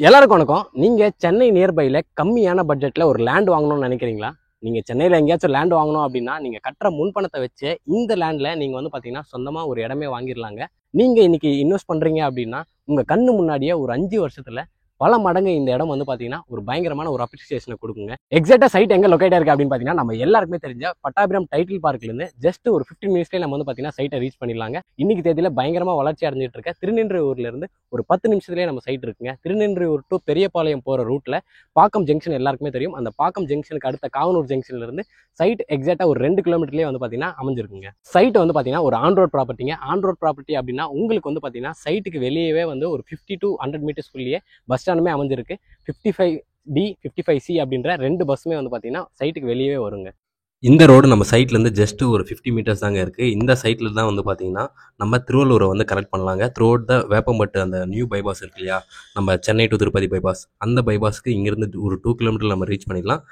எல்லாருக்கும் வணக்கம். நீங்க சென்னை நியர்பைல கம்மியான பட்ஜெட்ல ஒரு லேண்ட் வாங்கணும்னு நினைக்கிறீங்களா? நீங்க சென்னையில எங்கேயாச்சும் லேண்ட் வாங்கணும் அப்படின்னா நீங்க கட்டுற முன்பணத்தை வச்சு இந்த லேண்ட்ல நீங்க பாத்தீங்கன்னா சொந்தமா ஒரு இடமே வாங்கிடலாங்க. நீங்க இன்னைக்கு இன்வெஸ்ட் பண்றீங்க அப்படின்னா உங்க கண்ணு முன்னாடியே ஒரு 5 வருஷத்துல பல மடங்கு இந்த இடம் பாத்தீங்கன்னா ஒரு பயங்கரமான ஒரு அப்ரிசியேஷனை கொடுக்குங்க. எக்ஸாக்டா சைட் எங்க லொகேட் இருக்கு அப்படின்னு பாத்தீங்கன்னா நம்ம எல்லாருக்குமே தெரிஞ்ச பட்டாபிராம் டைட்டில் பார்க்ல இருந்து ஜஸ்ட் ஒரு 15 மினிட்ஸ்ல நம்ம பாத்தீங்கன்னா சைட்டை ரீச் பண்ணிடலாங்க. இன்னைக்கு தேதியில பயங்கரமா வளர்ச்சி அடைஞ்சிட்டு இருக்க திருநின்றவூர்ல இருந்து ஒரு 10 நிமிஷத்துலேயே நம்ம சைட் இருக்குங்க. திருநின்றவூர் டு பெரியபாளையம் போற ரூட்ல பாக்கம் ஜங்ஷன் எல்லாருக்குமே தெரியும். அந்த பாக்கம் ஜங்ஷனுக்கு அடுத்த காவனூர் ஜங்ஷன்ல இருந்து சைட் எக்ஸாக்டா ஒரு 2 கிலோமீட்டர்லேயே பாத்தீங்கன்னா அமைஞ்சிருக்குங்க. சைட் பாத்தீங்கன்னா ஒரு ஆன் ரோட் ப்ராப்பர்ட்டிங்க. ஆன் ரோட் ப்ராப்பர்ட்டி அப்படின்னா உங்களுக்கு பாத்தீங்கன்னா சைட்டுக்கு வெளியவே ஒரு 50 to 100 மீட்டர்ஸ் குள்ளேயே பஸ் ஸ்டாண்டுமே அமைஞ்சிருக்கு. 55D 55C அப்படின்ற 2 பஸ்ஸுமே பாத்தீங்கன்னா சைட்டுக்கு வெளியவே வருங்க. இந்த ரோடு நம்ம சைட்லேருந்து ஜஸ்ட் ஒரு 50 மீட்டர்ஸ் தாங்க இருக்குது. இந்த சைட்டில் தான் பார்த்தீங்கன்னா நம்ம திருவள்ளூரை கனெக்ட் பண்ணலாங்க. த்ரூஅவுட் த வேப்பம்பட்டு அந்த நியூ பைபாஸ் இருக்கு இல்லையா, நம்ம சென்னை டு திருப்பதி பைபாஸ், அந்த பைபாஸ்க்கு இங்கேருந்து ஒரு 2 கிலோமீட்டர் நம்ம ரீச் பண்ணிடலாம்.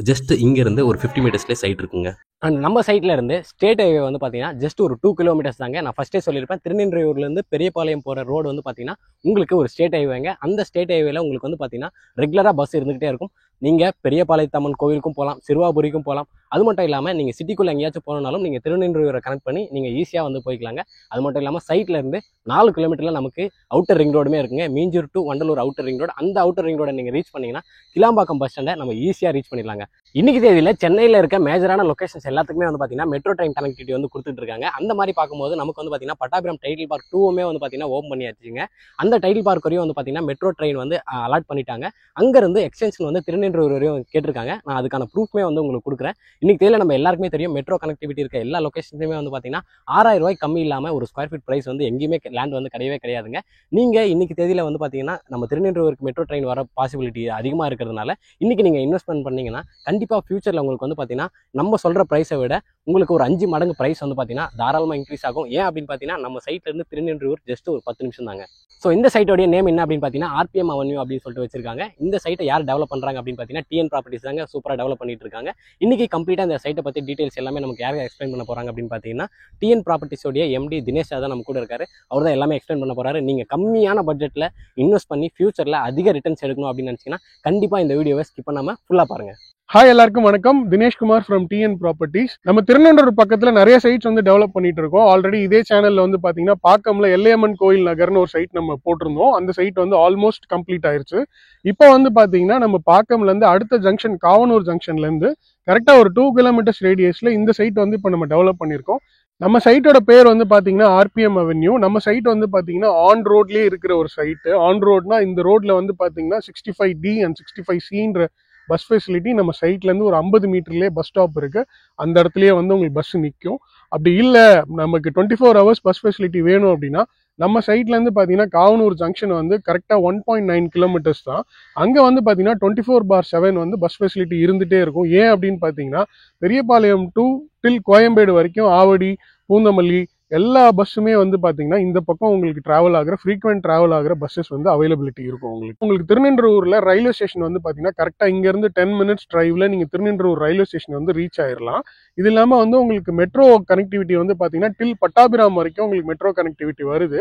ஜஸ்ட் இங்கேருந்து ஒரு 50 மீட்டர்ஸ்லேயே சைட் இருக்குங்க. அண்ட் நம்ம சைட்ல இருந்து ஸ்டேட் ஹைவே பார்த்தீங்கன்னா ஜஸ்ட் ஒரு 2 கிலோமீட்டர்ஸ் தாங்க. நான் ஃபர்ஸ்டே சொல்லியிருப்பேன், திருநின்றவூர்லேருந்து பெரியபாளையம் போகிற ரோடு பார்த்தீங்கன்னா உங்களுக்கு ஒரு ஸ்டேட் ஹைவேங்க. அந்த ஸ்டேட் ஹைவேல உங்களுக்கு பார்த்தீங்கன்னா ரெகுலராக பஸ் இருந்துகிட்டே இருக்கும். நீங்கள் பெரியபாளையத்தம்மன் கோவிலுக்கும் போகலாம், சிறுவாபுரிக்கும் போகலாம். அது மட்டும் இல்லாமல் நீங்கள் சிட்டிக்குள்ளே எங்கேயாச்சும் போனாலும் நீங்கள் திருநின்றவூரை கனெக்ட் பண்ணி நீங்கள் ஈஸியாக போய்க்கலாங்க. அது மட்டும் இல்லாமல் சைட்ல இருந்து 4 கிலோமீட்டரில் நமக்கு அவுட்டர் ரிங் ரோடுமே இருக்குங்க. Minjur to Vandalur outer ring road. அந்த அவுட்டர் ரிங் ரோட நீங்கள் ரீச் பண்ணீங்கன்னா கிளாம்பாக்கம் பஸ் ஸ்டாண்டை நம்ம ஈஸியாக ரீச் பண்ணிடலாங்க. இன்னைக்கு தேதியில் சென்னையில் இருக்க மேஜரான லொகேஷன்ஸ் எல்லாத்துக்குமே பார்த்தீங்கன்னா மெட்ரோ ட்ரெயின் கனெக்டிவிட்டி கொடுத்துட்டு இருக்காங்க. அந்த மாதிரி பார்க்கும்போது நமக்கு பார்த்தீங்கன்னா பட்டாபிராம் டைட்டில் பார்க் 2மே பார்த்தீங்கன்னா ஓப்பன் பண்ணியாச்சுங்க. அந்த டைட்டில் பார்க் வரையும் பார்த்தீங்கன்னா மெட்ரோ ட்ரெயின் அலாட் பண்ணிட்டாங்க. அங்கேருந்து எக்ஸ்டென்ஷன் திருநின்றவூர் வரையும் கேட்டிருக்காங்க. நான் அதுக்கான ப்ரூஃப்மே உங்களுக்கு கொடுக்குறேன். இன்னைக்கு தேதியில் நம்ம எல்லாருக்குமே தெரியும், மெட்ரோ கனெக்டிவிட்டி இருக்க எல்லா லொகேஷன்ஸுமே பார்த்தீங்கன்னா 6000 ரூபாய் கம்மி இல்லாமல் ஒரு ஸ்கொயர் ஃபீட் ப்ரைஸ் எங்கேயுமே லேண்ட் கிடையவே கிடையாதுங்க. நீங்கள் இன்னைக்கு தேதியில் பார்த்தீங்கன்னா நம்ம திருநின்றவூருக்கு மெட்ரோ ட்ரெயின் வர பாசிபிலிட்டி அதிகமாக இருக்கிறதுனால இன்னைக்கு நீங்கள் இன்வெஸ்ட்மெண்ட் பண்ணீங்கன்னா கண்டிப்பாக ஃபியூச்சரில் உங்களுக்கு பார்த்தீங்கன்னா நம்ம சொல்கிற ப்ரைஸை விட உங்களுக்கு ஒரு 5 மடங்கு ப்ரைஸ் பார்த்தீங்கன்னா தாராளமாக இன்க்ரீஸ் ஆகும். ஏன் அப்படின்னு பார்த்தீங்கன்னா நம்ம சைட்லேருந்து திருநின்றவூர் ஜஸ்ட் ஒரு 10 நிமிஷம் தாங்க. ஸோ இந்த சைட்டோடைய நேம் என்ன அப்படின்னு பார்த்தீங்கன்னா RPM அவென்யூ அப்படின்னு சொல்லிட்டு வச்சிருக்காங்க. இந்த சைட்டை யார் டெவலப் பண்ணுறாங்க அப்படின்னு பார்த்தீங்கன்னா TN ப்ராப்பர்ட்டிஸ் தாங்க சூப்பராக டெவலப் பண்ணிட்டு இருக்காங்க. இன்னைக்கு கம்ப்ளீட்டாக இந்த சைட்டை பற்றி டீடைல்ஸ் எல்லாமே நமக்கு யாரும் எக்ஸ்பிளைன் பண்ண போகிறாங்க அப்படின்னு பார்த்தீங்கன்னா TN ப்ராப்பர்ட்டிஸோடைய MD தினேஷ் தான் நம்ம கூட இருக்காரு. அவர் தான் எல்லாமே எக்ஸ்பிளைன் பண்ண போகிறாரு. நீங்கள் கம்மியான பட்ஜெட்டில் இன்வெஸ்ட் பண்ணி ஃபியூச்சரில் அதிக ரிட்டர்ன்ஸ் எடுக்கணும் அப்படின்னு நினச்சிங்கன்னா கண்டிப்பாக இந்த வீடியோவை ஸ்கிப் பண்ணாமல் ஃபுல்லாக பாருங்கள். ஹாய், எல்லாருக்கும் வணக்கம். Dineshkumar from TN properties. நம்ம திருநெல்வேலி பக்கத்துல நிறைய சைட்ஸ் டெவலப் பண்ணிட்டு இருக்கோம். ஆல்ரெடி இதே சேனல்ல பாத்தீங்கன்னா பாக்கம்ல எல்லையம்மன் கோயில் நகர்னு ஒரு சைட் நம்ம போட்டிருந்தோம். அந்த சைட் ஆல்மோஸ்ட் கம்ப்ளீட் ஆயிருச்சு. இப்போ பாத்தீங்கன்னா நம்ம பாக்கம்ல இருந்து அடுத்த ஜங்ஷன் காவனூர் ஜங்ஷன்ல இருந்து கரெக்டா ஒரு 2 கிலோமீட்டர்ஸ் ரேடியஸ்ல இந்த சைட் இப்போ நம்ம டெவலப் பண்ணியிருக்கோம். நம்ம சைட்டோட பேர் பாத்தீங்கன்னா RPM அவென்யூ. நம்ம சைட் பாத்தீங்கன்னா ஆன் ரோட்லயே இருக்கிற ஒரு சைட்டு. ஆன் ரோட்னா இந்த ரோட்ல பாத்தீங்கன்னா 65D and 65Cன்ற பஸ் ஃபெசிலிட்டி நம்ம சைட்லேருந்து ஒரு 50 மீட்டர்லேயே பஸ் ஸ்டாப் இருக்குது. அந்த இடத்துலையே உங்களுக்கு பஸ் நிற்கும். அப்படி இல்லை நமக்கு 24 ஹவர்ஸ் பஸ் ஃபெசிலிட்டி வேணும் அப்படின்னா நம்ம சைட்லேருந்து பார்த்தீங்கன்னா காவனூர் ஜங்ஷன் கரெக்டாக 1.9 கிலோமீட்டர்ஸ் தான். அங்கே பார்த்தீங்கன்னா 24/7 பஸ் ஃபெசிலிட்டி இருந்துகிட்டே இருக்கும். ஏன் அப்படின்னு பார்த்தீங்கன்னா பெரியபாளையம் டு டில் கோயம்பேடு வரைக்கும் ஆவடி, பூந்தமல்லி எல்லா பஸ்ஸுமே பார்த்தீங்கன்னா இந்த பக்கம் உங்களுக்கு டிராவல் ஆகிற ஃப்ரீக்வெண்ட் டிராவல் ஆகிற பஸ்ஸஸ் அவைலபிலிட்டி இருக்கும். உங்களுக்கு திருநின்றவூரில் ரயில்வே ஸ்டேஷன் பார்த்தீங்கன்னா கரெக்டாக இங்கேருந்து 10 மினிட்ஸ் டிரைவில் நீங்கள் திருநின்றவூர் ரயில்வே ஸ்டேஷன் ரீச் ஆயிடலாம். இது இல்லாமல் உங்களுக்கு மெட்ரோ கனெக்டிவிட்டி பார்த்தீங்கன்னா டில் பட்டாபிராம் வரைக்கும் உங்களுக்கு மெட்ரோ கனெக்டிவிட்டி வருது.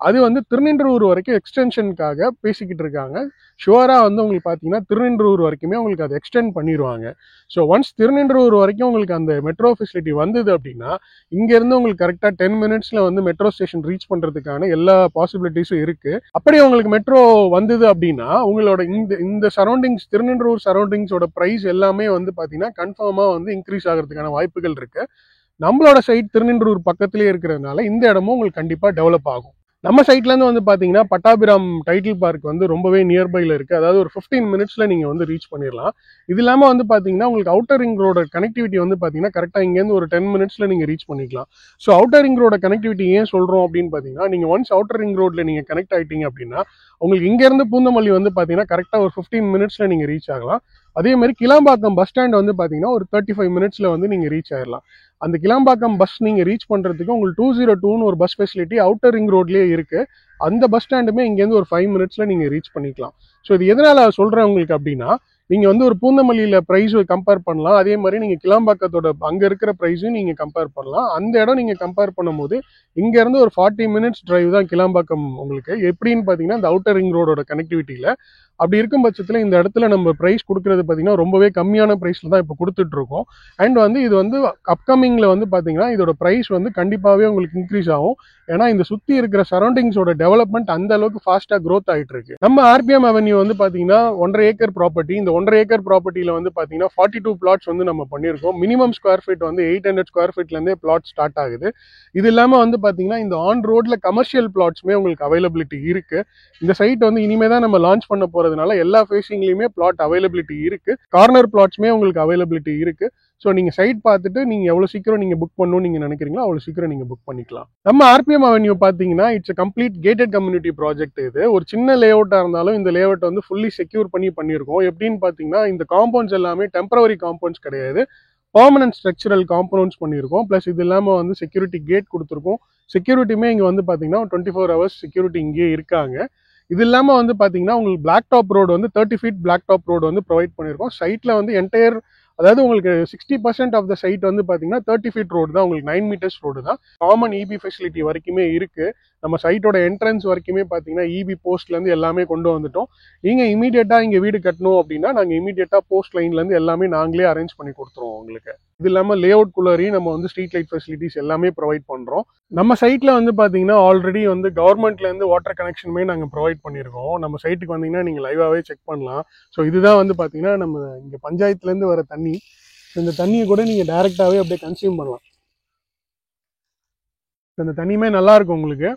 அது திருநின்றவூர் வரைக்கும் எக்ஸ்டென்ஷனுக்காக பேசிக்கிட்டு இருக்காங்க. ஷுவராக உங்களுக்கு பார்த்தீங்கன்னா திருநின்றவூர் வரைக்குமே உங்களுக்கு அதை எக்ஸ்டெண்ட் பண்ணிடுவாங்க. ஸோ ஒன்ஸ் திருநின்றவூர் வரைக்கும் உங்களுக்கு அந்த மெட்ரோ ஃபெசிலிட்டி வந்தது அப்படின்னா இங்கேருந்து உங்களுக்கு கரெக்டாக 10 மினிட்ஸ்ல மெட்ரோ ஸ்டேஷன் ரீச் பண்றதுக்கான எல்லா பாசிபிலிட்டிஸும் இருக்கு. அப்படி உங்களுக்கு மெட்ரோ வந்தது அப்படின்னா உங்களோட இந்த சரௌண்டிங்ஸ் திருநின்றவூர் சரௌண்டிங்ஸோட பிரைஸ் எல்லாமே பாத்தீங்கன்னா கன்ஃபார்மா இன்க்ரீஸ் ஆகிறதுக்கான வாய்ப்புகள் இருக்கு. நம்மளோட சைட் திருநின்றவூர் பக்கத்திலே இருக்கிறதுனால இந்த இடமும் உங்களுக்கு கண்டிப்பா டெவலப் ஆகும். நம்ம சைட்ல இருந்து பாத்தீங்கன்னா பட்டாபிராம் டைட்டில் பார்க் ரொம்பவே நியர்பைல இருக்கு. அதாவது ஒரு 15 மினிட்ஸ்ல நீங்க ரீச் பண்ணிடலாம். இது இல்லாம பாத்தீங்கன்னா உங்களுக்கு அவுட்டர் ரிங் ரோட கனெக்டிவிட்டி பாத்தீங்கன்னா கரெக்டா இங்கேருந்து ஒரு 10 மினிட்ஸ்ல நீங்க ரீச் பண்ணிக்கலாம். ஸோ அவுட்டர் ரிங் ரோட கனெக்டிவிட்டி ஏன் சொல்றோம் அப்படின்னு பாத்தீங்கன்னா நீங்க ஒன்ஸ் அவுட்டர் ரிங் ரோட்ல நீங்க கனெக்ட் ஆயிட்டீங்க அப்படின்னா உங்களுக்கு இங்க இருந்து பூந்தமல்லி பாத்தீங்கன்னா கரெக்டா ஒரு 15 மினிட்ஸ்ல நீங்க ரீச் ஆகலாம். அதே மாதிரி கிளாம்பாக்கம் பஸ் ஸ்டாண்ட் பாத்தீங்கன்னா ஒரு 35 மினிட்ஸ்ல நீங்க ரீச் ஆயிடலாம். அந்த கிளாம்பாக்கம் பஸ் நீங்க ரீச் பண்றதுக்கு உங்களுக்கு 202ன்னு ஒரு பஸ் ஃபெசிலிட்டி அவுட்டர் ரிங் ரோட்லயே இருக்கு. அந்த பஸ் ஸ்டாண்டுமே இங்கேருந்து ஒரு 5 மினிட்ஸ்ல நீங்க ரீச் பண்ணிக்கலாம். ஸோ இது எதனால சொல்றேன் உங்களுக்கு அப்படின்னா நீங்கள் வந்து ஒரு பூந்தமல்லியில் ப்ரைஸ் கம்பேர் பண்ணலாம். அதே மாதிரி நீங்கள் கிளாம்பாக்கத்தோட அங்கே இருக்கிற ப்ரைஸும் நீங்கள் கம்பேர் பண்ணலாம். அந்த இடம் நீங்கள் கம்பேர் பண்ணும்போது இங்கேருந்து ஒரு 40 மினிட்ஸ் டிரைவ் தான் கிளாம்பாக்கம் உங்களுக்கு. எப்படின்னு பார்த்தீங்கன்னா இந்த அவுட்டர் ரிங் ரோடோட கனெக்டிவிட்டியில். அப்படி இருக்கும் பட்சத்தில் இந்த இடத்துல நம்ம ப்ரைஸ் கொடுக்குறது பார்த்தீங்கன்னா ரொம்பவே கம்மியான ப்ரைஸில் தான் இப்போ கொடுத்துட்ருக்கோம். அண்ட் வந்து இது வந்து அப்கமிங்கில் வந்து பார்த்தீங்கன்னா இதோட ப்ரைஸ் வந்து கண்டிப்பாகவே உங்களுக்கு இன்க்ரீஸ் ஆகும். ஏன்னா இந்த சுற்றி இருக்கிற சரௌண்டிங்ஸோட டெவலப்மெண்ட் அந்த அளவுக்கு ஃபாஸ்ட்டாக க்ரோத் ஆகிட்டு இருக்கு. நம்ம ஆர்பிஎம் அவென்யூ வந்து பார்த்தீங்கன்னா 1.5 ஏக்கர் ப்ராப்பர்ட்டி. இந்த 1.5 ஏக்கர் ப்ராப்பர்ட்டியில் வந்து பார்த்தீங்கன்னா 42 பிளாட்ஸ் வந்து நம்ம பண்ணியிருக்கோம். மினிமம் ஸ்கொயர் ஃபீட் வந்து 800 ஸ்கொயர் ஃபீட்லேருந்தே பிளாட் ஸ்டார்ட் ஆகுது. இது இல்லாமல் வந்து பார்த்தீங்கன்னா இந்த ஆன் ரோட்ல கமர்ஷியல் பிளாட்ஸுமே உங்களுக்கு அவைலபிலிட்டி இருக்கு. இந்த சைட் வந்து இனிமே தான் நம்ம லான்ச் பண்ண போறதுனால எல்லா ஃபேஸிங்லயுமே பிளாட் அவைலபிலிட்டி இருக்கு. கார்னர் பிளாட்ஸுமே உங்களுக்கு அவைலபிலிட்டி இருக்கு. ஸோ நீங்கள் சைட் பார்த்துட்டு நீங்கள் எவ்வளோ சீக்கிரம் நீங்கள் புக் பண்ணணும்னு நீங்கள் நினைக்கிறீங்களோ அவ்வளோ சீக்கிரம் நீங்கள் புக் பண்ணிக்கலாம். நம்ம ஆர்பிஎம் அவென்யூ பார்த்தீங்கன்னா it's complete gated community project. இது ஒரு சின்ன லேஅவுட்டாக இருந்தாலும் இந்த லேஅவுட் வந்து ஃபுல்லி செக்யூர் பண்ணியிருக்கோம். எப்படின்னு பார்த்தீங்கன்னா இந்த காம்பவுண்ட்ஸ் எல்லாமே டெம்பரவரி காம்பவுண்ட்ஸ் கிடையாது, பெர்மனன்ட் ஸ்ட்ரக்சரல் காம்பவுண்ட்ஸ் பண்ணியிருக்கோம். ப்ளஸ் இது இல்லாமல் வந்து செக்யூரிட்டி கேட் கொடுத்துருக்கோம். செக்யூரிட்டியுமே இங்கே வந்து பார்த்தீங்கன்னா 24 ஹவர்ஸ் செக்யூரிட்டி இங்கேயே இருக்காங்க. இது இல்லாமல் வந்து பார்த்தீங்கன்னா உங்களுக்கு பிளாக் டாப் ரோடு வந்து 30 ஃபீட் பிளாக் டாப் ரோடு வந்து ப்ரொவைட் பண்ணியிருக்கோம். சைட்டில் வந்து என்டையர் அதாவது உங்களுக்கு 60% ஆஃப் த சைட் வந்து பார்த்தீங்கன்னா 30 ஃபீட் ரோடு தான், உங்களுக்கு 9 மீட்டர்ஸ் ரோடு தான். காமன் இபி ஃபெசிலிட்டி வரைக்குமே இருக்குது. நம்ம சைட்டோட என்ட்ரன்ஸ் வரைக்குமே பார்த்தீங்கன்னா இபி போஸ்ட்லேருந்து எல்லாமே கொண்டு வந்துட்டோம். நீங்கள் இமீடியட்டாக இங்கே வீடு கட்டணும் அப்படின்னா நாங்கள் இமீடியட்டாக போஸ்ட் லைன்லேருந்து எல்லாமே நாங்களே அரேஞ்ச் பண்ணி கொடுத்துருவோம் உங்களுக்கு. இது இல்லாமல் லே அவுட் குள்ளரையும் நம்ம வந்து ஸ்ட்ரீட் லைட் ஃபெசிலிட்டிஸ் எல்லாமே ப்ரொவைட் பண்ணுறோம். நம்ம சைட்டில் வந்து பார்த்தீங்கன்னா ஆல்ரெடி வந்து கவர்மெண்ட்லேருந்து வாட்டர் கனெக்ஷனுமே நாங்கள் ப்ரொவைட் பண்ணியிருக்கோம். நம்ம சைட்டுக்கு வந்தீங்கன்னா நீங்கள் லைவாகவே செக் பண்ணலாம். ஸோ இதுதான் வந்து பார்த்தீங்கன்னா நம்ம இங்கே பஞ்சாயத்துலேருந்து வர தண்ணி. இந்த தண்ணியை கூட நீங்கள் டைரெக்டாகவே அப்படியே கன்சியூம் பண்ணலாம். இந்த தண்ணியுமே நல்லாயிருக்கும் உங்களுக்கு.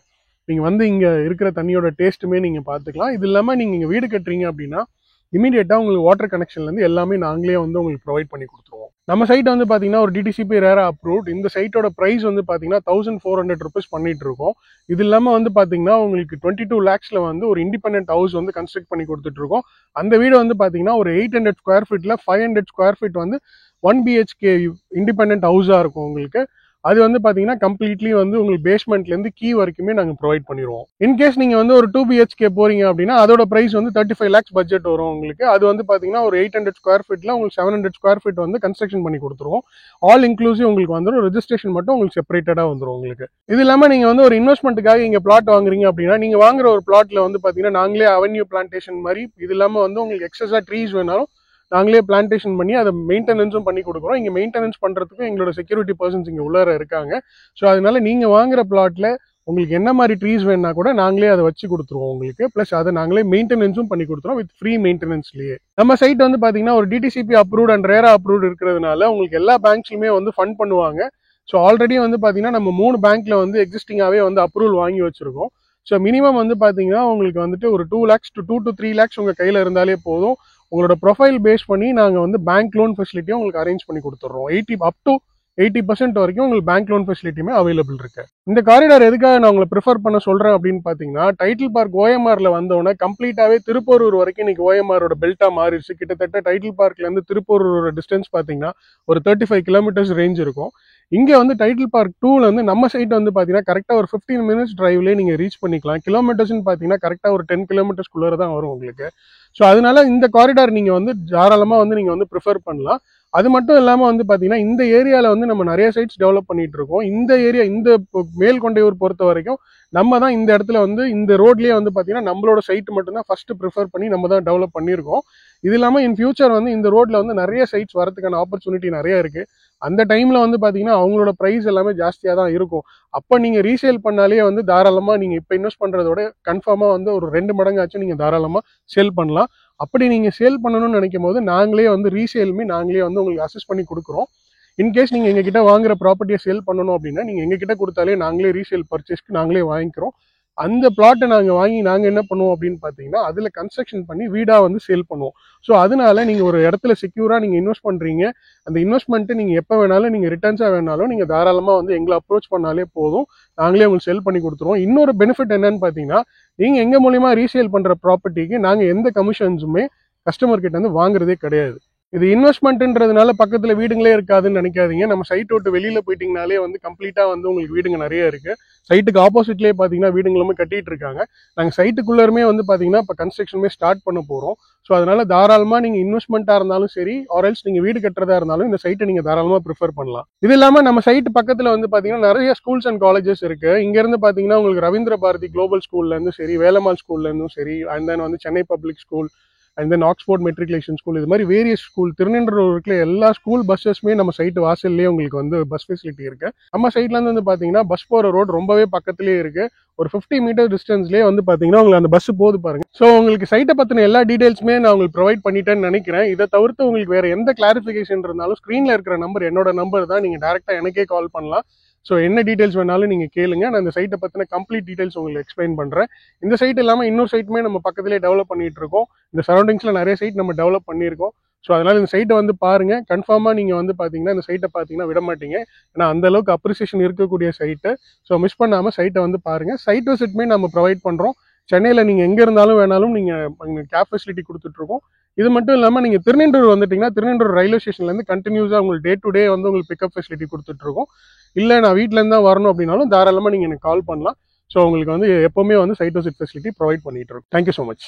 நீங்கள் வந்து இங்கே இருக்கிற தண்ணியோட டேஸ்ட்டுமே நீங்கள் பார்த்துக்கலாம். இது இல்லாமல் நீங்கள் இங்கே வீடு கட்டுறீங்க அப்படின்னா இமீடியட்டாக உங்களுக்கு வாட்டர் கனெக்ஷன்லேருந்து எல்லாமே நாங்களே வந்து உங்களுக்கு ப்ரொவைட் பண்ணி கொடுத்துருவோம். நம்ம சைட் வந்து பார்த்தீங்கன்னா ஒரு டிடிசிபி ரேரா அப்ரூவ்ட். இந்த சைட்டோட ப்ரைஸ் வந்து பார்த்தீங்கன்னா 1400 rupees பண்ணிட்டு இருக்கோம். இது இல்லாமல் வந்து பார்த்தீங்கன்னா உங்களுக்கு 22 lakhsல வந்து ஒரு இண்டிபெண்டன்ட் ஹவுஸ் வந்து கன்ஸ்ட்ரக்ட் பண்ணி கொடுத்துட்டு இருக்கோம். அந்த வீடு வந்து பார்த்தீங்கன்னா ஒரு 800 ஸ்கொயர் ஃபீட்டில் 500 ஸ்கொயர் ஃபீட் வந்து 1 BHK இண்டிபெண்டன்ட் ஹவுஸாக இருக்கும் உங்களுக்கு. அது வந்து பார்த்தீங்கன்னா கம்ப்ளீட்லி வந்து உங்களுக்கு பேஸ்மெண்ட்லேருந்து கீ வரைக்குமே நாங்கள் ப்ரொவைட் பண்ணிடுவோம். இன்கேஸ் நீங்கள் வந்து ஒரு 2 BHK போறீங்க அப்படின்னா அதோட ப்ரைஸ் வந்து 35 lakhs பட்ஜெட் வரும் உங்களுக்கு. அது வந்து பார்த்தீங்கன்னா ஒரு 800 ஸ்கொயர் ஃபீட்டில் உங்களுக்கு 700 ஸ்கொயர் ஃபீட் வந்து கன்ஸ்ட்ரக்ஷன் பண்ணி கொடுத்துருவோம். ஆல் இன்க்ளூசிவ் உங்களுக்கு வந்துடும். ரெஜிஸ்ட்ரேஷன் மட்டும் உங்களுக்கு செப்பரேட்டடாக வந்துடும் உங்களுக்கு. இது இல்லாமல் நீங்கள் வந்து ஒரு இன்வெஸ்ட்மெண்ட்டுக்காக இங்கே பிளாட் வாங்குறீங்க அப்படின்னா நீங்கள் வாங்குற ஒரு பிளாட்டில் வந்து பார்த்தீங்கன்னா நாங்களே அவென்யூ பிளான்டேஷன் மாதிரி, இது இல்லாமல் வந்து உங்களுக்கு எக்ஸஸாக ட்ரீஸ் வேணாலும் நாங்களே பிளான்டேஷன் பண்ணி அதை மெயின்டெனன்ஸும் பண்ணி கொடுக்குறோம். இங்கே மெயின்டெனன்ஸ் பண்ணுறதுக்கும் எங்களோட செக்யூரிட்டி பர்சன்ஸ் இங்கே உள்ளார இருக்காங்க. ஸோ அதனால நீங்கள் வாங்குற பிளாட்டில் உங்களுக்கு என்ன மாதிரி ட்ரீஸ் வேணா கூட நாங்களே அதை வச்சு கொடுத்துருவோம் உங்களுக்கு. ப்ளஸ் அதை நாங்களே மெயின்டெனன்ஸும் பண்ணி கொடுத்துருவோம் வித் ஃப்ரீ மெயின்டெனன்ஸ்லேயே. நம்ம சைட் வந்து பார்த்தீங்கன்னா ஒரு டிடிசிபி அப்ரூவ்ட் அண்ட் ரேரா அப்ரூவ்ட் இருக்கிறதுனால உங்களுக்கு எல்லா பேங்க்ஸ்லையுமே வந்து ஃபண்ட் பண்ணுவாங்க. ஸோ ஆல்ரெடி வந்து பார்த்தீங்கன்னா நம்ம 3 பேங்க்ல வந்து எக்ஸிஸ்டிங்காகவே வந்து அப்ரூவல் வாங்கி வச்சிருக்கோம். ஸோ மினிமம் வந்து பார்த்தீங்கன்னா உங்களுக்கு வந்துட்டு ஒரு 2 lakhs to 2 to 3 lakhs உங்கள் கையில் இருந்தாலே போதும். உங்களோட ப்ரொஃபைல் பேஸ் பண்ணி நாங்கள் வந்து பேங்க் லோன் ஃபெசிலிட்டியும் உங்களுக்கு அரேஞ்ச் பண்ணி கொடுத்துட்றோம். அப் டு 80% வரைக்கும் உங்களுக்கு பேங்க் லோன் ஃபெசிலிட்டியுமே அவைலபிள் இருக்கு. இந்த காரிடார் எதுக்காக நான் உங்களை ப்ரிஃபர் பண்ண சொல்றேன் அப்படின்னு பார்த்தீங்கன்னா டைட்டில் பார்க் ஓஎம்ஆர்ல வந்தோடனே கம்ப்ளீட்டாவே திருப்பூரூர் வரைக்கும் இன்னைக்கு ஓஎம்ஆரோட பெல்ட்டா மாறிடுச்சு. கிட்டத்தட்ட டைட்டில் பார்க்ல இருந்து திருப்பூரூரோட டிஸ்டன்ஸ் பார்த்தீங்கன்னா ஒரு 35 kilometers ரேஞ்ச் இருக்கும். இங்கே வந்து டைட்டில் பார்க் 2ல வந்து நம்ம சைட் வந்து பார்த்தீங்கன்னா கரெக்டாக ஒரு 15 minutes டிரைவ்லேயே நீங்கள் ரீச் பண்ணிக்கலாம். கிலோமீட்டர்ஸ்னு பார்த்தீங்கன்னா கரெக்டாக ஒரு 10 kilometersக்குள்ளே தான் வரும் உங்களுக்கு. ஸோ அதனால இந்த காரிடார் நீங்கள் வந்து தாராளமாக வந்து நீங்கள் வந்து ப்ரிஃபர் பண்ணலாம். அது மட்டும் இல்லாமல் வந்து பார்த்தீங்கன்னா இந்த ஏரியாவில் வந்து நம்ம நிறைய சைட்ஸ் டெவலப் பண்ணிட்டு இருக்கோம். இந்த ஏரியா இந்த மேல்கொண்டையூர் பொறுத்த வரைக்கும் நம்ம தான் இந்த இடத்துல வந்து இந்த ரோட்லேயே வந்து பார்த்தீங்கன்னா நம்மளோட சைட் மட்டும்தான் ஃபர்ஸ்ட் ப்ரிஃபர் பண்ணி நம்ம தான் டெவலப் பண்ணியிருக்கோம். இது இல்லாமல் இன் ஃபியூச்சர் வந்து இந்த ரோட்ல வந்து நிறைய சைட்ஸ் வரதுக்கான ஆப்பர்ச்சுனிட்டி நிறைய இருக்கு. அந்த டைம்ல வந்து பார்த்தீங்கன்னா அவங்களோட ப்ரைஸ் எல்லாமே ஜாஸ்தியாக தான் இருக்கும். அப்போ நீங்கள் ரீசேல் பண்ணாலே வந்து தாராளமாக நீங்கள் இப்போ இன்வெஸ்ட் பண்ணுறதோட கன்ஃபார்மாக வந்து ஒரு 2 மடங்காச்சும் நீங்கள் தாராளமாக சேல் பண்ணலாம். அப்படி நீங்கள் சேல் பண்ணணும்னு நினைக்கும் போது நாங்களே வந்து ரீசேலுமே நாங்களே வந்து உங்களுக்கு அசஸ் பண்ணி கொடுக்குறோம். இன்கேஸ் நீங்கள் எங்ககிட்ட வாங்குற ப்ராப்பர்ட்டியை சேல் பண்ணணும் அப்படின்னா நீங்கள் எங்ககிட்ட கொடுத்தாலே நாங்களே ரீசேல் பர்ச்சேஸ்க்கு நாங்களே வாங்கிக்கிறோம். அந்த பிளாட்டை நாங்கள் வாங்கி நாங்கள் என்ன பண்ணுவோம் அப்படின்னு பார்த்தீங்கன்னா அதில் கன்ஸ்ட்ரக்ஷன் பண்ணி வீடாக வந்து சேல் பண்ணுவோம். ஸோ அதனால நீங்கள் ஒரு இடத்துல செக்யூராக நீங்கள் இன்வெஸ்ட் பண்ணுறீங்க. அந்த இன்வெஸ்ட்மெண்ட்டு நீங்கள் எப்போ வேணாலும் நீங்கள் ரிட்டர்ன்ஸாக வேணாலும் நீங்கள் தாராளமாக வந்து எங்களை அப்ரோச் பண்ணாலே போதும், நாங்களே உங்களுக்கு செல் பண்ணி கொடுத்துருவோம். இன்னொரு பெனிஃபிட் என்னன்னு பார்த்தீங்கன்னா நீங்கள் எங்கள் மூலியமாக ரீசேல் பண்ணுற ப்ராப்பர்ட்டிக்கு நாங்கள் எந்த கமிஷன்ஸுமே கஸ்டமர் கிட்ட வந்து வாங்குறதே கிடையாது. இது இன்வெஸ்ட்மெண்ட்ன்றதுனால பக்கத்துல வீடுங்களே இருக்காதுன்னு நினைக்காதீங்க. நம்ம சைட் விட்டு வெளியில போயிட்டீங்கனாலே வந்து கம்ப்ளீட்டா வந்து உங்களுக்கு வீடுங்க நிறைய இருக்கு. சைட்டுக்கு ஆப்போசிட்லேயே பார்த்தீங்கன்னா வீடுங்களுமே கட்டிட்டு இருக்காங்க. நாங்கள் சைட்டுக்குள்ளருமே வந்து பார்த்தீங்கன்னா இப்போ கன்ஸ்ட்ரக்ஷனுமே ஸ்டார்ட் பண்ண போகிறோம். ஸோ அதனால தாராளமாக நீங்கள் இன்வெஸ்ட்மெண்ட்டாக இருந்தாலும் சரி, ஆர்எல்ஸ் நீங்கள் வீடு கட்டுறதா இருந்தாலும் இந்த சைட்டை நீங்கள் தாராளமாக ப்ரிஃபர் பண்ணலாம். இது இல்லாமல் நம்ம சைட்டு பக்கத்தில் வந்து பார்த்தீங்கன்னா நிறைய ஸ்கூல்ஸ் அண்ட் காலேஜஸ் இருக்கு. இங்கேருந்து பார்த்தீங்கன்னா உங்களுக்கு ரவீந்திர பாரதி குளோபல் ஸ்கூல்லேருந்து சரி, வேலம்மாள் ஸ்கூல்லேருந்தும் சரி, அண்ட் தென் வந்து Chennai public school, and then Oxford matriculation school, இது மாதிரி வேரியஸ் ஸ்கூல் திருநின்றவூருக்குள்ள எல்லா ஸ்கூல் பஸ்ஸஸ்மே நம்ம சைட்டு வாசல்லே உங்களுக்கு வந்து பஸ் ஃபெசிலிட்டி இருக்கு. நம்ம சைட்லேருந்து வந்து பார்த்தீங்கன்னா பஸ் போகிற ரோடு ரொம்பவே பக்கத்துலேயே இருக்கு. ஒரு 50 மீட்டர் டிஸ்டன்ஸ்லேயே வந்து பார்த்தீங்கன்னா உங்களுக்கு அந்த பஸ் போகுது பாருங்க. ஸோ உங்களுக்கு சைட்டை பற்றின எல்லா டீடைல்ஸுமே நான் உங்களுக்கு ப்ரொவைட் பண்ணிட்டேன்னு நினைக்கிறேன். இதை தவிர்த்து உங்களுக்கு வேற எந்த கிளாரிஃபிகேஷன் இருந்தாலும் ஸ்க்ரீனில் இருக்கிற நம்பர் என்னோட நம்பர் தான். நீங்கள் டேரெக்டாக எனக்கே கால் பண்ணலாம். ஸோ என்ன டீடைல்ஸ் வேணாலும் நீங்கள் கேளுங்க. நான் இந்த சைட்டை பற்றின கம்ப்ளீட் டீடைல்ஸ் உங்களுக்கு எக்ஸ்பிளைன் பண்ணுறேன். இந்த சைட் இல்லாமல் இன்னொரு சைட்டுமே நம்ம பக்கத்துலேயே டெவலப் பண்ணிட்டு இருக்கோம். இந்த சரௌண்டிங்ஸில் நிறைய சைட் நம்ம டெவலப் பண்ணியிருக்கோம். ஸோ அதனால இந்த சைட்டை வந்து பாருங்க. கன்ஃபார்மாக நீங்கள் வந்து பார்த்தீங்கன்னா இந்த சைட்டை பார்த்தீங்கன்னா விட மாட்டீங்க. ஏன்னா அந்த அளவுக்கு அப்ரிசியேஷன் இருக்கக்கூடிய சைட்டு. ஸோ மிஸ் பண்ணாமல் சைட்டை வந்து பாருங்க. சைட் விசிட்மே நம்ம ப்ரொவைட் பண்ணுறோம். சென்னையில் நீங்கள் எங்கே இருந்தாலும் வேணாலும் நீங்கள் கேப் ஃபெசிலிட்டி கொடுத்துட்ருக்கோம். இது மட்டும் இல்லாமல் நீங்கள் திருநின்றூர் வந்துட்டீங்கன்னா திருநின்றூர் ரயில்வே ஸ்டேஷன்லேருந்து கண்டினியூஸாக உங்களுக்கு டே டு டே வந்து உங்களுக்கு பிக்கப் ஃபெசிலிட்டி கொடுத்துட்ருக்கோம். இல்லை நான் வீட்டிலேருந்து தான் வரணும் அப்படின்னாலும் தாராளமாக நீங்கள் எனக்கு கால் பண்ணலாம். ஸோ உங்களுக்கு வந்து எப்போவுமே வந்து சைட் விசிட் ஃபெசிலிட்டி ப்ரொவைட் பண்ணிட்டு இருக்கோம். Thank you so much.